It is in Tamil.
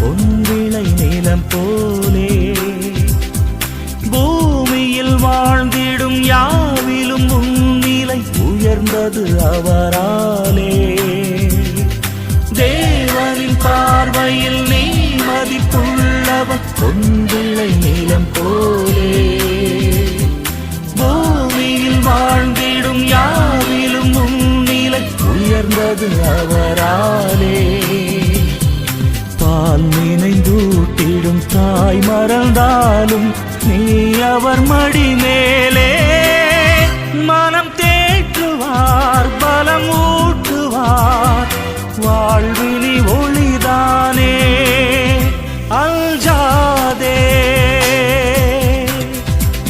பொன்விளை நிலம் போலே. பூமியில் வாழ்ந்திடும் யாவிலும் முன்னிலை உயர்ந்தது அவராலே. தேவனின் பார்வையில் நீ மதிப்புள்ளவர் பொன்விளை நிலம் போலே. பூமியில் வாழ்ந்திடும் யாவிலும் முன்னிலை உயர்ந்தது அவராலே. பால் நினைந்தூட்டிடும் தாய் மறந்தாலும் நீ அவர் மடி மேலே. மனம் தேற்றுவார் பலம் ஊட்டுவார் வாழ்வு நீ